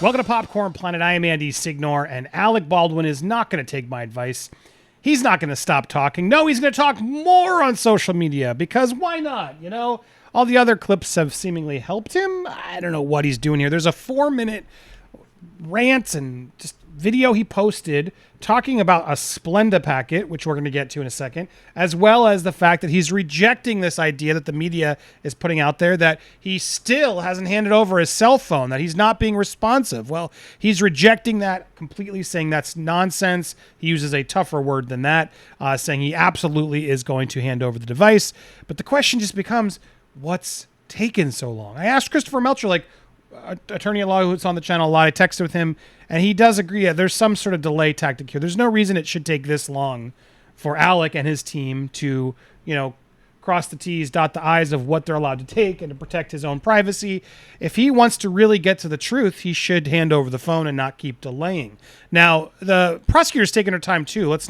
Welcome to Popcorn Planet. I am Andy Signore, and Alec Baldwin is not going to take my advice. He's not going to stop talking. No, he's going to talk more on social media, because why not? You know, all the other clips have seemingly helped him. I don't know what he's doing here. There's a 4-minute rant and just video he posted talking about a Splenda packet, which we're going to get to in a second, as well as the fact that he's rejecting this idea that the media is putting out there that he still hasn't handed over his cell phone, that he's not being responsive. Well, he's rejecting that completely, saying that's nonsense. He uses a tougher word than that, saying he absolutely is going to hand over the device. But the question just becomes, what's taken so long? I asked Christopher Melcher, attorney at law who's on the channel a lot. I texted with him, and he does agree that there's some sort of delay tactic here. There's no reason it should take this long for Alec and his team to, cross the T's, dot the I's of what they're allowed to take and to protect his own privacy. If he wants to really get to the truth, he should hand over the phone and not keep delaying. Now, the prosecutor's taking her time too. Let's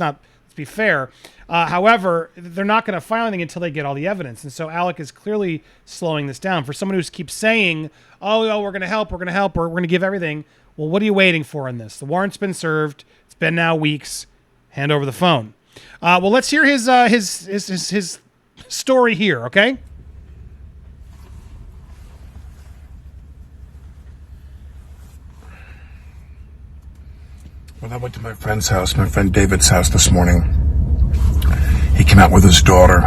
be fair. However, they're not going to file anything until they get all the evidence. And so Alec is clearly slowing this down. For someone who keeps saying, oh, we're going to help, we're going to give everything. Well, what are you waiting for in this? The warrant's been served. It's been now weeks. Hand over the phone. Well, let's hear his story here, okay? When I went to my friend's house, my friend David's house this morning, he came out with his daughter,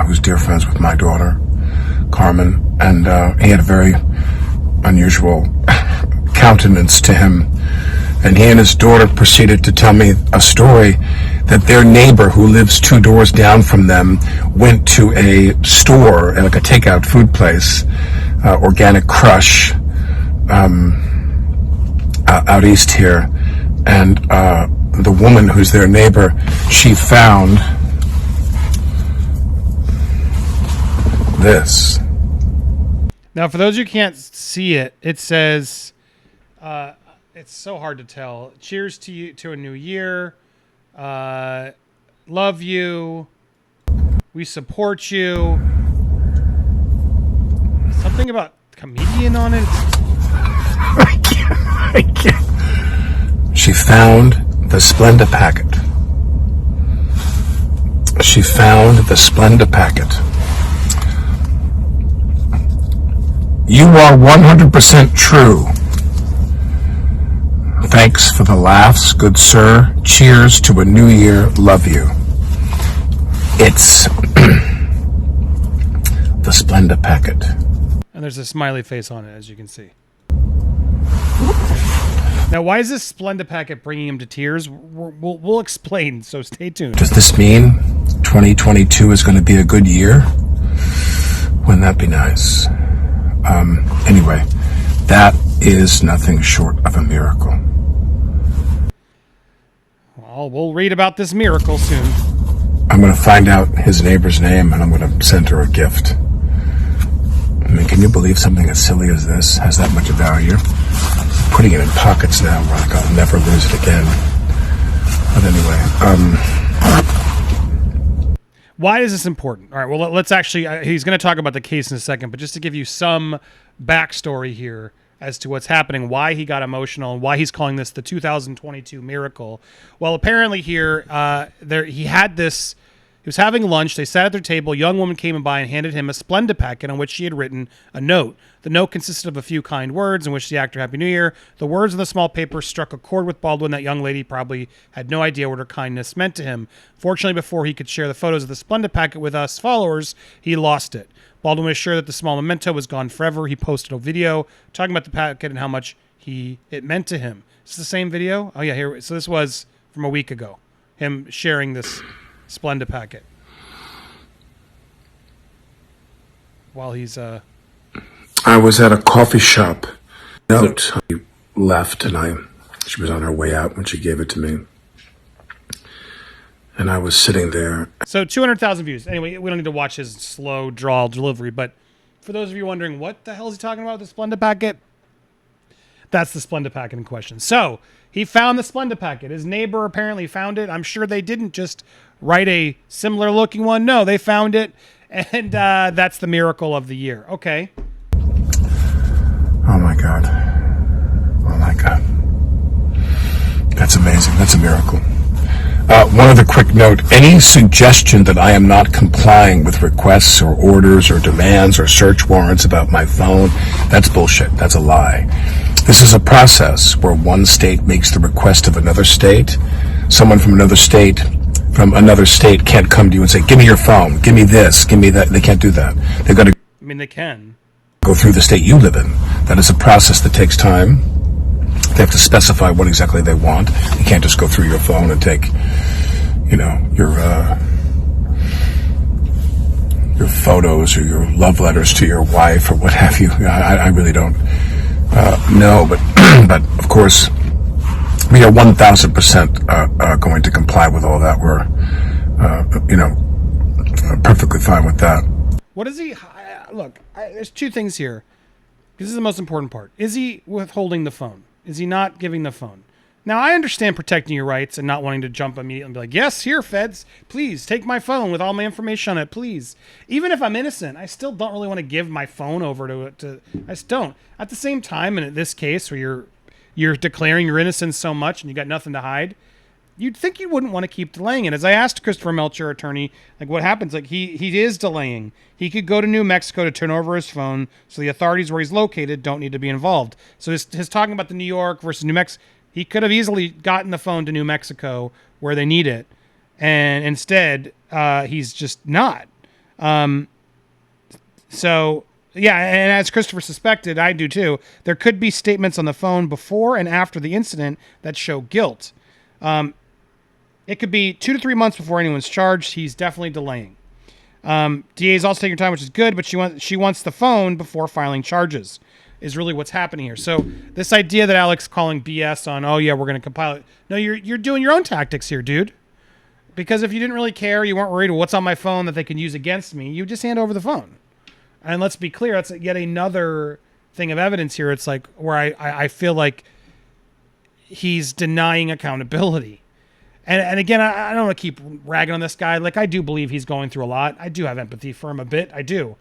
who's dear friends with my daughter, Carmen, and he had a very unusual countenance to him. And he and his daughter proceeded to tell me a story that their neighbor, who lives 2 doors down from them, went to a store, like a takeout food place, Organic Crush, out east here. And the woman who's their neighbor, she found this. Now, for those who can't see it, it says, it's so hard to tell. Cheers to you, to a new year. Love you. We support you. Something about comedian on it. I can't. She found the Splenda packet. She found the Splenda packet. You are 100% true. Thanks for the laughs, good sir. Cheers to a new year. Love you. It's the Splenda packet. And there's a smiley face on it, as you can see. Now, why is this Splenda packet bringing him to tears? We'll explain, so stay tuned. Does this mean 2022 is going to be a good year? Wouldn't that be nice? Anyway, that is nothing short of a miracle. Well, we'll read about this miracle soon. I'm going to find out his neighbor's name, and I'm going to send her a gift. I mean, can you believe something as silly as this has that much value? I'm putting it in pockets now where I'll never lose it again. But anyway, why is this important? All right, well, let's actually, he's going to talk about the case in a second, but just to give you some backstory here as to what's happening, why he got emotional, and why he's calling this the 2022 miracle. Well, apparently here, he was having lunch. They sat at their table. A young woman came by and handed him a Splenda packet on which she had written a note. The note consisted of a few kind words and wished the actor Happy New Year. The words on the small paper struck a chord with Baldwin. That young lady probably had no idea what her kindness meant to him. Fortunately, before he could share the photos of the Splenda packet with us followers, he lost it. Baldwin was sure that the small memento was gone forever. He posted a video talking about the packet and how much it meant to him. Is this the same video? Oh, yeah. Here. So this was from a week ago. Him sharing this Splenda packet while he's I was at a coffee shop. Note, I left, and she was on her way out when she gave it to me. And I was sitting there. So 200,000 views. Anyway, we don't need to watch his slow drawl delivery, but for those of you wondering, what the hell is he talking about, the Splenda packet? That's the Splenda packet in question. So he found the Splenda packet. His neighbor apparently found it. I'm sure they didn't just write a similar looking one. No, they found it. And that's the miracle of the year. Okay. Oh my God. Oh my God. That's amazing. That's a miracle. One other quick note. Any suggestion that I am not complying with requests or orders or demands or search warrants about my phone, that's bullshit. That's a lie. This is a process where one state makes the request of another state. Someone from another state can't come to you and say, give me your phone, give me this, give me that. They can't do that. They've got to they can go through the state you live in. That is a process that takes time. They have to specify what exactly they want. You can't just go through your phone and take, your photos or your love letters to your wife or what have you. I really don't know, but of course, we are 1,000% going to comply with all that. We're, perfectly fine with that. What is he? Look, there's two things here. This is the most important part. Is he withholding the phone? Is he not giving the phone? Now, I understand protecting your rights and not wanting to jump immediately and be like, yes, here, feds, please take my phone with all my information on it, please. Even if I'm innocent, I still don't really want to give my phone over to I just don't. At the same time, and in this case where you're declaring your innocence so much and you got nothing to hide, you'd think you wouldn't want to keep delaying it. As I asked Christopher Melcher, attorney, like what happens? Like he is delaying. He could go to New Mexico to turn over his phone so the authorities where he's located don't need to be involved. So his talking about the New York versus New Mexico, he could have easily gotten the phone to New Mexico where they need it. And instead, he's just not. So, yeah, and as Christopher suspected, I do too, there could be statements on the phone before and after the incident that show guilt. It could be 2 to 3 months before anyone's charged. He's definitely delaying. DA is also taking her time, which is good, but she wants the phone before filing charges is really what's happening here. So this idea that Alec's calling BS on, oh yeah, we're going to compile it. No, you're doing your own tactics here, dude. Because if you didn't really care, you weren't worried what's on my phone that they can use against me, you just hand over the phone. And let's be clear, that's yet another thing of evidence here. It's like where I feel like he's denying accountability. And again, I don't want to keep ragging on this guy. Like, I do believe he's going through a lot. I do have empathy for him a bit. I do.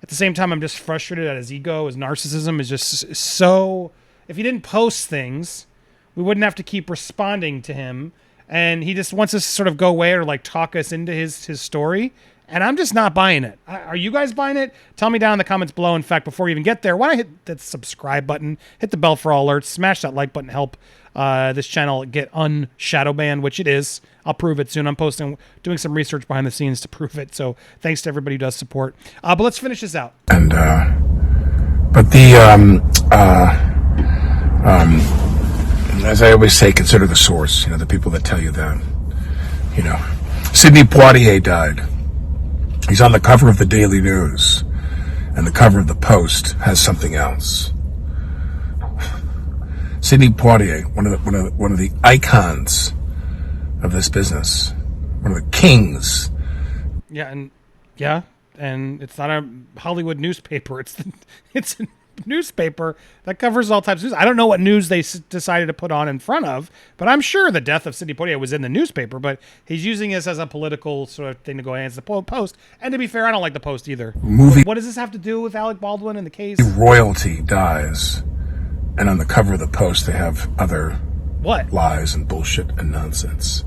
At the same time, I'm just frustrated at his ego. His narcissism is just so... If he didn't post things, we wouldn't have to keep responding to him. And he just wants us to sort of go away or like talk us into his story. And I'm just not buying it. Are you guys buying it? Tell me down in the comments below. In fact, before you even get there, why don't you hit that subscribe button, hit the bell for all alerts, smash that like button, help this channel get unshadow banned, which it is. I'll prove it soon. I'm doing some research behind the scenes to prove it. So thanks to everybody who does support. But let's finish this out. And but the as I always say, consider the source. The people that tell you that. Sidney Poitier died. He's on the cover of the Daily News, and the cover of the Post has something else. Sidney Poitier, one of the icons of this business, one of the kings. Yeah, and it's not a Hollywood newspaper. It's a newspaper that covers all types of news. I don't know what news they decided to put on in front of, but I'm sure the death of Sidney Poitier was in the newspaper, but he's using this as a political sort of thing to go against the Post. And to be fair, I don't like the Post either. What does this have to do with Alec Baldwin and the case? Royalty dies, and on the cover of the Post they have other lies and bullshit and nonsense.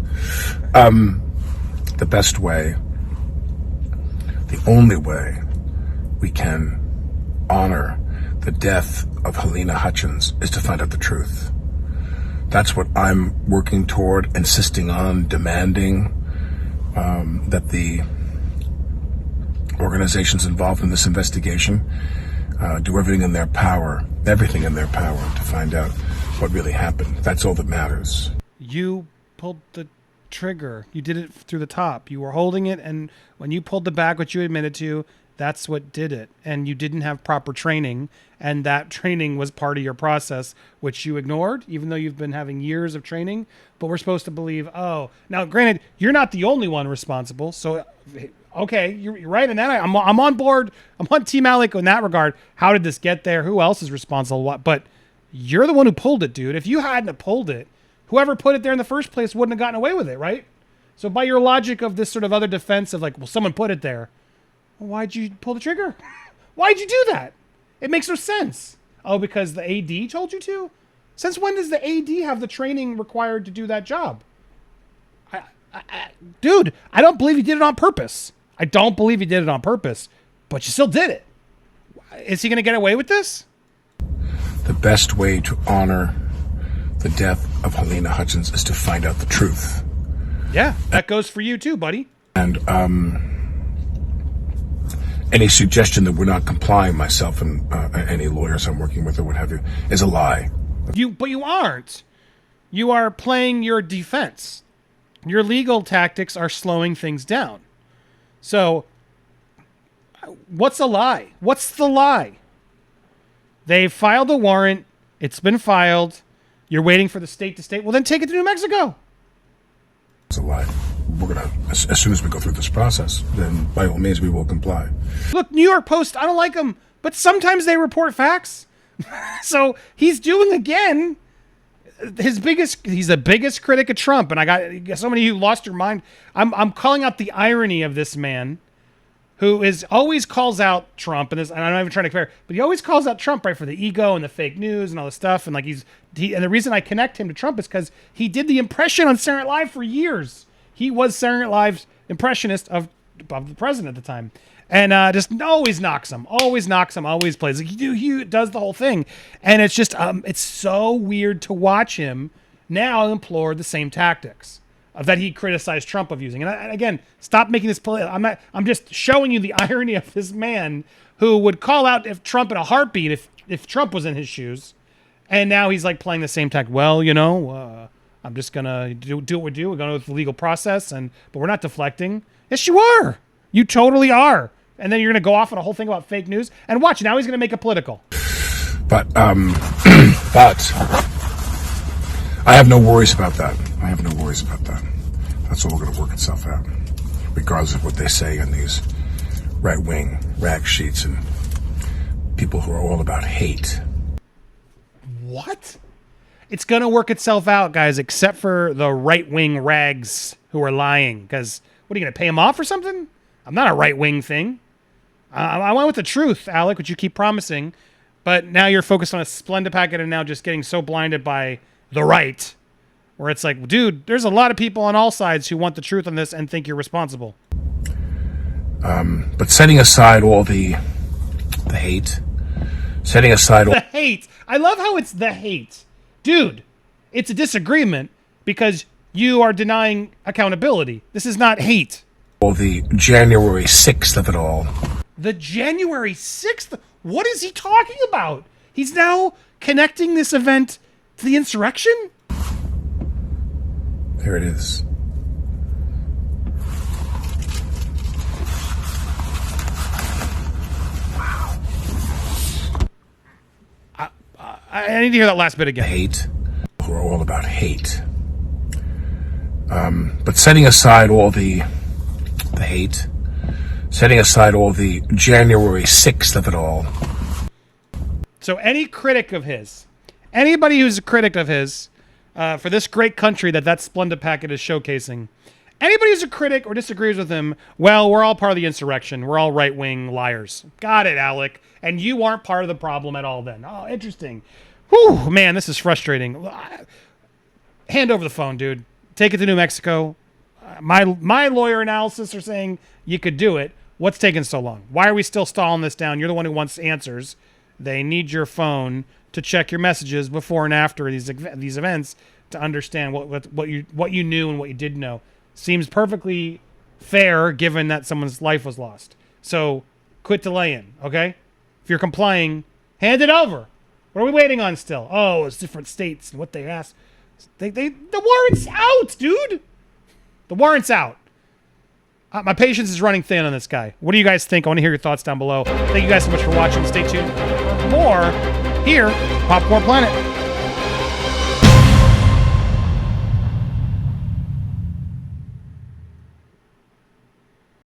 The best way, the only way we can honor the death of Halyna Hutchins is to find out the truth. That's what I'm working toward, insisting on, demanding that the organizations involved in this investigation do everything in their power to find out what really happened. That's all that matters. You pulled the trigger. You did it through the top. You were holding it, and when you pulled the back, which you admitted to, that's what did it. And you didn't have proper training, and that training was part of your process, which you ignored, even though you've been having years of training. But we're supposed to believe, oh, now granted, you're not the only one responsible. So, okay, you're right in that. I'm on board. I'm on Team Alec in that regard. How did this get there? Who else is responsible? But you're the one who pulled it, dude. If you hadn't have pulled it, whoever put it there in the first place wouldn't have gotten away with it, right? So by your logic of this sort of other defense of like, well, someone put it there. Well, why'd you pull the trigger? Why'd you do that? It makes no sense. Oh, because the AD told you to? Since when does the AD have the training required to do that job? Dude, I don't believe he did it on purpose. I don't believe he did it on purpose, but you still did it. Is he going to get away with this? The best way to honor the death of Halyna Hutchins is to find out the truth. Yeah, that goes for you too, buddy. And any suggestion that we're not complying, myself and any lawyers I'm working with or what have you, is a lie. But you aren't. You are playing your defense. Your legal tactics are slowing things down. So, what's a lie? What's the lie? They filed a warrant. It's been filed. You're waiting for the state to state. Well, then take it to New Mexico. It's a lie. We're going to, as soon as we go through this process, then by all means we will comply. Look, New York Post, I don't like them, but sometimes they report facts. So he's doing again he's the biggest critic of Trump, and I got so many of you lost your mind. I'm calling out the irony of this man, who always calls out Trump, and I'm not even trying to compare, but he always calls out Trump, right, for the ego and the fake news and all this stuff, and like and the reason I connect him to Trump is because he did the impression on Saturday Night Live for years. He was Saturday Night Live's impressionist of the president at the time. And just always knocks him, always plays. Like, he does the whole thing. And it's just, it's so weird to watch him now employ the same tactics that he criticized Trump of using. And again, stop making this political. I'm just showing you the irony of this man who would call out Trump in a heartbeat if Trump was in his shoes. And now he's like playing the same tactic. Well, I'm just going to do what we do. We're going to go through the legal process, but we're not deflecting. Yes, you are. You totally are. And then you're going to go off on a whole thing about fake news. And watch, now he's going to make it political. But I have no worries about that. That's all going to work itself out, regardless of what they say in these right-wing rag sheets and people who are all about hate. What? It's going to work itself out, guys, except for the right-wing rags who are lying. Because what, are you going to pay them off or something? I'm not a right-wing thing. I went with the truth, Alec, which you keep promising. But now you're focused on a Splenda packet and now just getting so blinded by the right, where it's like, dude, there's a lot of people on all sides who want the truth on this and think you're responsible. But setting aside all the hate, the hate. I love how it's the hate. Dude, it's a disagreement because you are denying accountability. This is not hate. All the January 6th of it all. The January 6th? What is he talking about? He's now connecting this event to the insurrection? There it is. Wow. I need to hear that last bit again. Hate. We're all about hate. But setting aside all the hate, setting aside all the January 6th of it all. So any critic of his, anybody who's a critic of his, for this great country that Splenda packet is showcasing, anybody who's a critic or disagrees with him, well, we're all part of the insurrection. We're all right-wing liars. Got it, Alec. And you aren't part of the problem at all then. Oh, interesting. Whew, man, this is frustrating. Hand over the phone, dude. Take it to New Mexico. My lawyer analysis are saying you could do it. What's taking so long? Why are we still stalling this down? You're the one who wants answers. They need your phone to check your messages before and after these events to understand what you knew and what you didn't know. Seems perfectly fair given that someone's life was lost. So quit delaying, okay? If you're complying, hand it over. What are we waiting on still? Oh, it's different states and what they asked. The warrant's out, dude. The warrant's out. My patience is running thin on this guy. What do you guys think? I want to hear your thoughts down below. Thank you guys so much for watching. Stay tuned for more here, Popcorn Planet.